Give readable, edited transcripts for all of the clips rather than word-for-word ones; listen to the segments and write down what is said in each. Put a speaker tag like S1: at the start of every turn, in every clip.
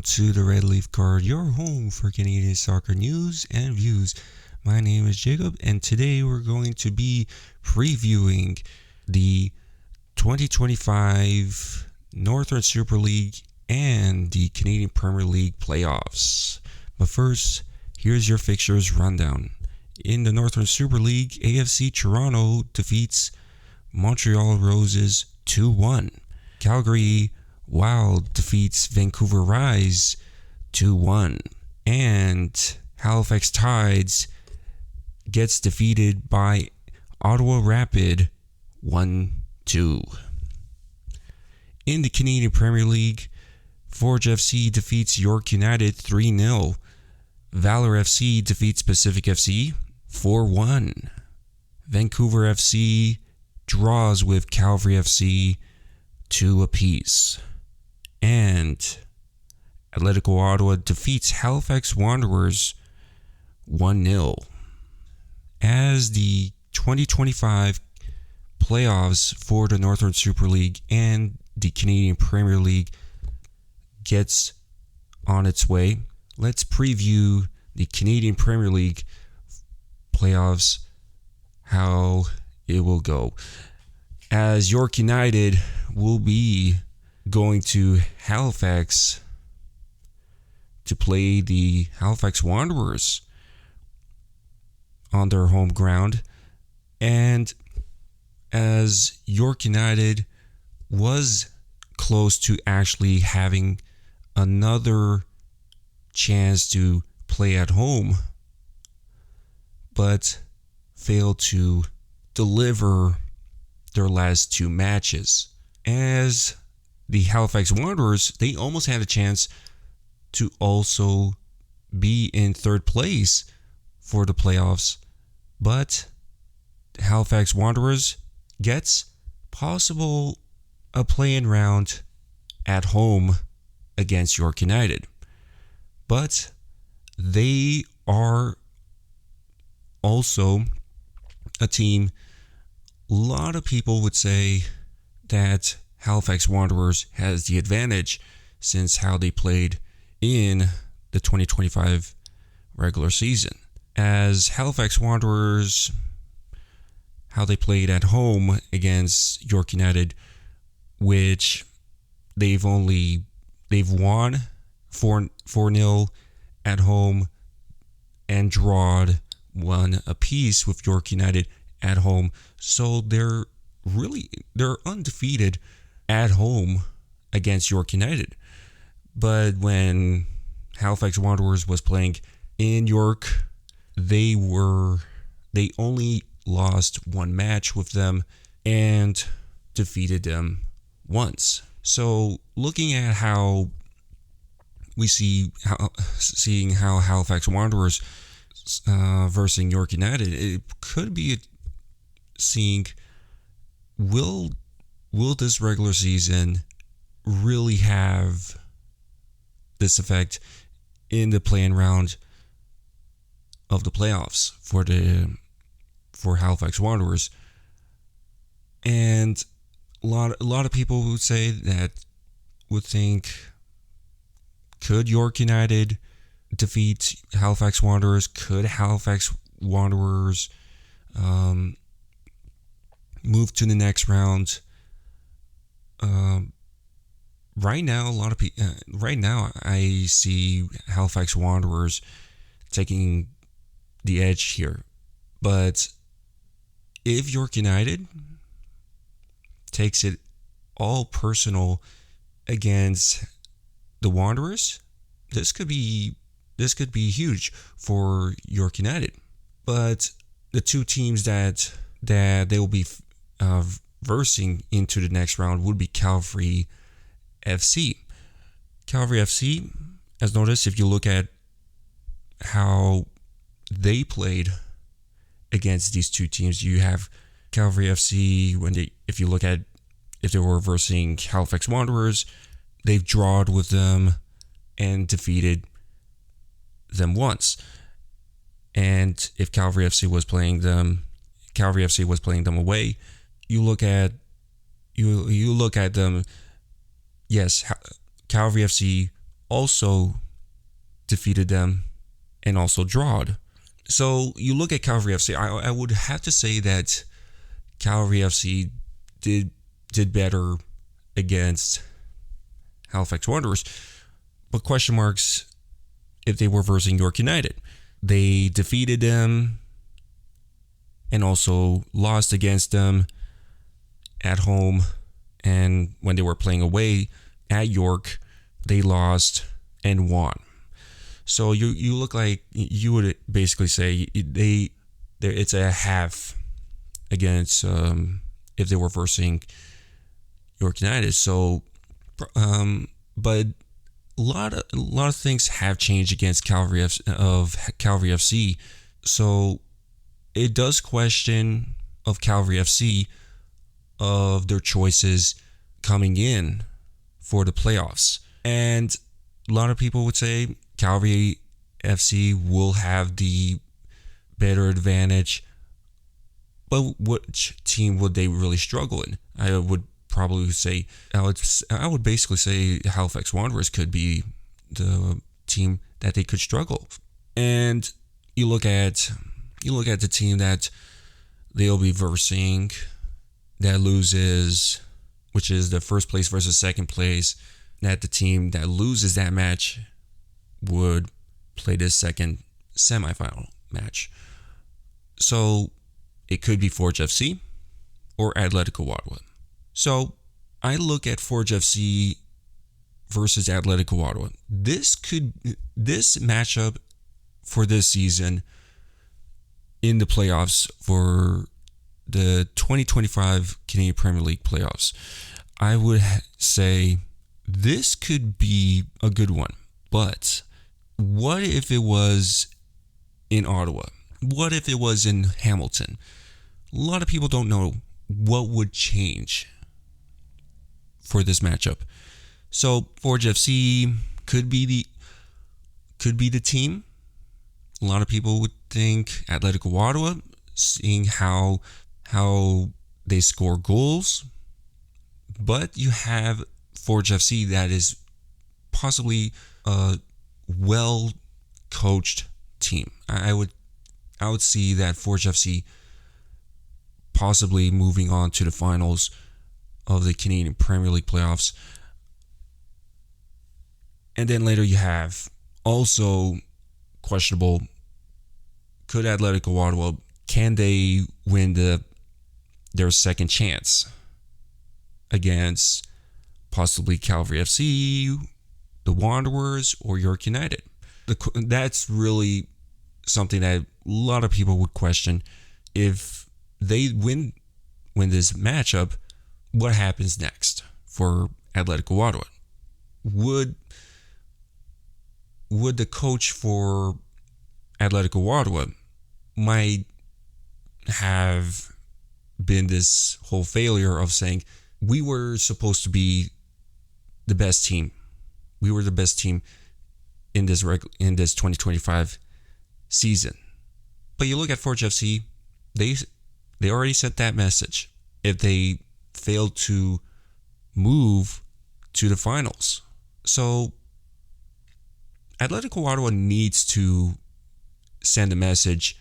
S1: welcome to the Red Leaf Card, your home for Canadian soccer news and views. My name is Jacob, and today we're going to be previewing the 2025 Northern Super League and the Canadian Premier League playoffs. But first, here's your fixtures rundown. In the Northern Super League, AFC Toronto defeats Montreal Roses 2-1. Calgary Wild defeats Vancouver Rise 2-1. And Halifax Tides gets defeated by Ottawa Rapid 1-2. In the Canadian Premier League, Forge FC defeats York United 3-0. Valor FC defeats Pacific FC 4-1. Vancouver FC draws with Calgary FC 2 apiece. And Atletico Ottawa defeats Halifax Wanderers 1-0. As the 2025 playoffs for the Northern Super League and the Canadian Premier League gets on its way, let's preview the Canadian Premier League playoffs, how it will go. As York United will be going to Halifax to play the Halifax Wanderers on their home ground, and as York United was close to actually having another chance to play at home, but failed to deliver their last two matches. As the Halifax Wanderers, they almost had a chance to also be in third place for the playoffs, but Halifax Wanderers gets possible a play-in round at home against York United. But they are also a team, a lot of people would say that Halifax Wanderers has the advantage since how they played in the 2025 regular season. As Halifax Wanderers, how they played at home against York United, which they've won 4-0 at home and drawed 1 apiece with York United at home. So they're undefeated at home against York United. But when Halifax Wanderers was playing in York, they only lost 1 match with them and defeated them once. So looking at how we seeing how Halifax Wanderers versus York United, it could be seeing will this regular season really have this effect in the play-in round of the playoffs for Halifax Wanderers. And a lot of people would think, could York United defeat Halifax Wanderers? Could Halifax Wanderers move to the next round? Right now, I see Halifax Wanderers taking the edge here. But if York United takes it all personal against the Wanderers, this could be huge for York United. But the two teams that they will be versing into the next round would be Calgary FC. Calgary FC, as noticed, if you look at how they played against these two teams, you have Calgary FC if they were versing Halifax Wanderers, they've drawed with them and defeated them once. And if Calgary FC was playing them away, you look at them. Yes, Calgary FC also defeated them and also drawed. So you look at Calgary FC, I would have to say that Calgary FC did better against Halifax Wanderers, but question marks if they were versus York United. They defeated them and also lost against them at home, and when they were playing away at York, they lost and won. So you look like you would basically say it's a half against if they were versing York United. So, but a lot of things have changed against Calgary FC. So it does question of Calgary FC of their choices coming in for the playoffs. And a lot of people would say Calgary FC will have the better advantage. But which team would they really struggle in? I would probably say, I would basically say Halifax Wanderers could be the team that they could struggle. And you look at the team that they'll be versing that loses, which is the first place versus second place, that the team that loses that match would play the second semifinal match. So it could be Forge FC or Atletico Ottawa. So I look at Forge FC versus Atletico Ottawa. This matchup for this season in the playoffs for the 2025 Canadian Premier League playoffs, I would say this could be a good one. But what if it was in Ottawa? What if it was in Hamilton? A lot of people don't know what would change for this matchup. So Forge FC could be the team. A lot of people would think Atletico Ottawa, seeing how they score goals. But you have Forge FC that is possibly a well coached team. I would see that Forge FC possibly moving on to the finals of the Canadian Premier League playoffs. And then later you have also questionable, could Atletico Ottawa, can they win their second chance against possibly Calgary FC, the Wanderers, or York United? That's really something that a lot of people would question. If they win this matchup, what happens next for Atletico Ottawa? Would the coach for Atletico Ottawa might have been this whole failure of saying, we were supposed to be the best team. We were the best team in this 2025 season. But you look at Forge FC, they already sent that message if they failed to move to the finals. So Atletico Ottawa needs to send a message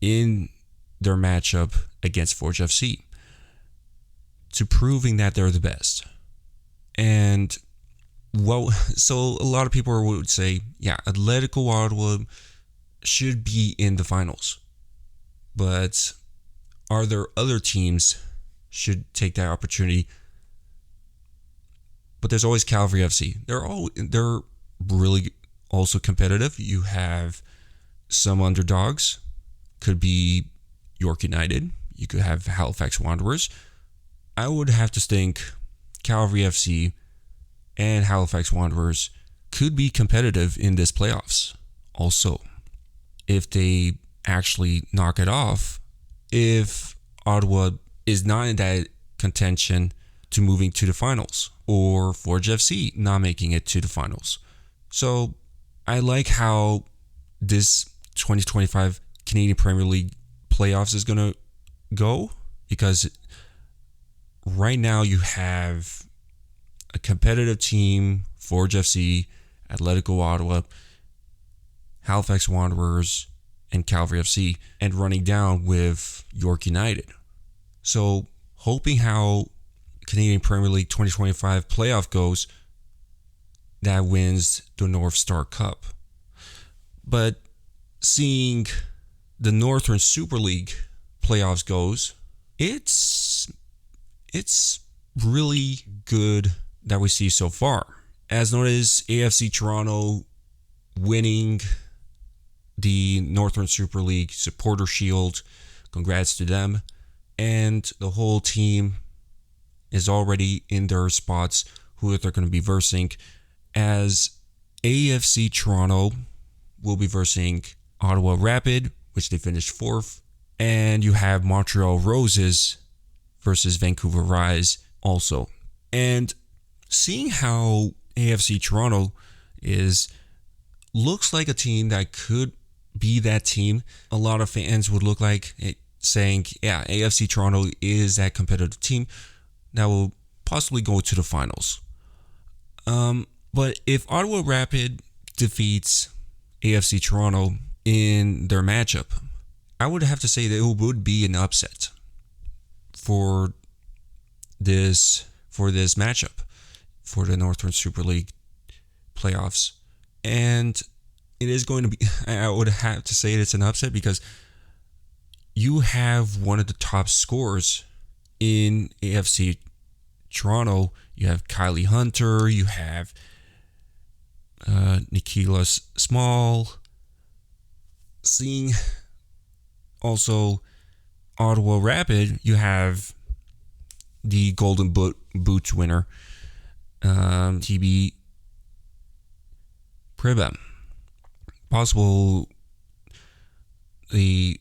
S1: in their matchup against Forge FC to proving that they're the best. And so a lot of people would say, yeah, Atletico Ottawa should be in the finals. But are there other teams should take that opportunity? But there's always Calgary FC. They're really also competitive. You have some underdogs. Could be York United. You could have Halifax Wanderers. I would have to think Calgary FC and Halifax Wanderers could be competitive in this playoffs also, if they actually knock it off, if Ottawa is not in that contention to moving to the finals, or Forge FC not making it to the finals. So I like how this 2025 Canadian Premier League playoffs is going to go, because right now you have a competitive team Forge FC, Atletico Ottawa, Halifax Wanderers, and Calgary FC, and running down with York United. So, hoping how Canadian Premier League 2025 playoff goes, that wins the North Star Cup. But seeing the Northern Super League playoffs goes, it's really good that we see so far. As noticed, AFC Toronto winning the Northern Super League Supporter Shield. Congrats to them. And the whole team is already in their spots who they're going to be versing, as AFC Toronto will be versing Ottawa Rapid, which they finished 4th, and you have Montreal Roses versus Vancouver Rise also. And seeing how AFC Toronto looks like a team that could be that team, a lot of fans would look like it, saying, yeah, AFC Toronto is that competitive team that will possibly go to the finals. But if Ottawa Rapid defeats AFC Toronto in their matchup, I would have to say that it would be an upset for this matchup for the Northern Super League playoffs. And it is going to be, I would have to say it's an upset because you have one of the top scorers in AFC Toronto. You have Kylie Hunter, you have Nikilas Small. Seeing also Ottawa Rapid, you have the Golden Boot winner, TB Pribem. Possible the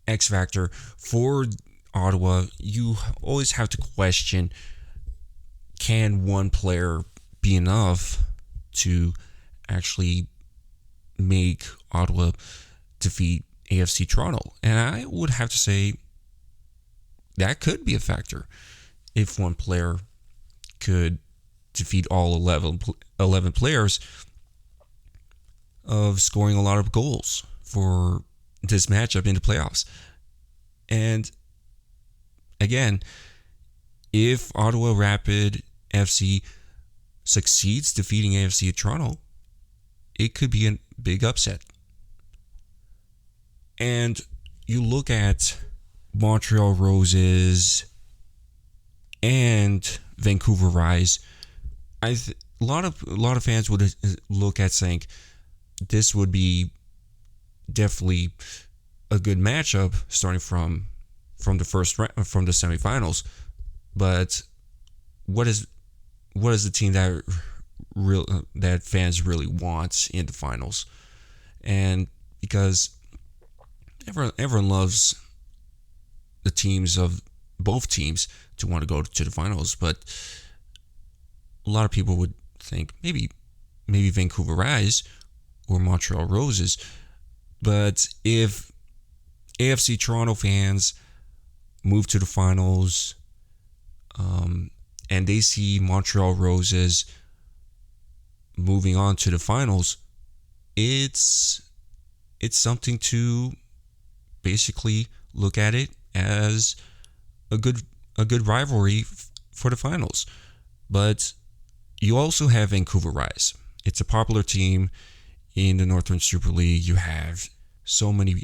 S1: X factor for Ottawa. You always have to question, can one player be enough to actually make Ottawa defeat AFC Toronto? And I would have to say that could be a factor if one player could defeat all 11 players of scoring a lot of goals for this matchup in the playoffs. And again, if Ottawa Rapid FC succeeds defeating AFC Toronto, it could be a big upset. And you look at Montreal Roses and Vancouver Rise, a lot of fans would look at saying this would be definitely a good matchup starting from the semifinals. But what is the team that fans really want in the finals? And because everyone loves the teams of both teams to want to go to the finals, but a lot of people would think maybe Vancouver Rise or Montreal Roses. But if AFC Toronto fans move to the finals, and they see Montreal Roses moving on to the finals, it's something to basically look at it as a good rivalry for the finals. But you also have Vancouver Rise. It's a popular team in the Northern Super League. You have so many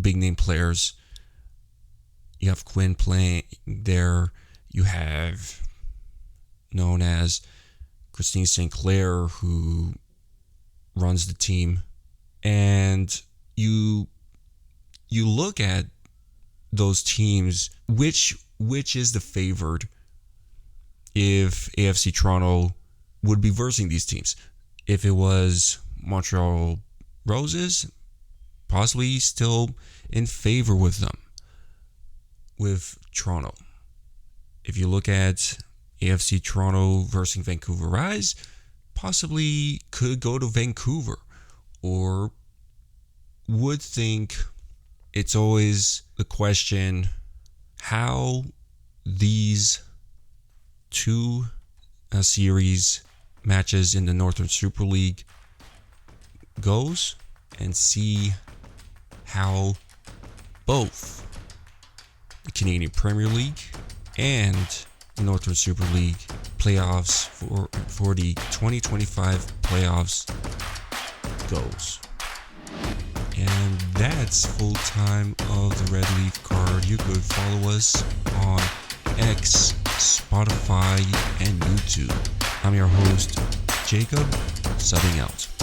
S1: big name players. You have Quinn playing there. You have known as Christine St. Clair, who runs the team. And you look at those teams, which is the favored if AFC Toronto would be versing these teams. If it was Montreal Roses, possibly still in favor with them, with Toronto. If you look at AFC Toronto versus Vancouver Rise, possibly could go to Vancouver, or would think it's always the question how these two series matches in the Northern Super League goes and see how both the Canadian Premier League and the Northern Super League playoffs for the 2025 playoffs goes. And that's full time of the Red Leaf Card. You could follow us on X, Spotify, and YouTube. I'm your host, Jacob, subbing out.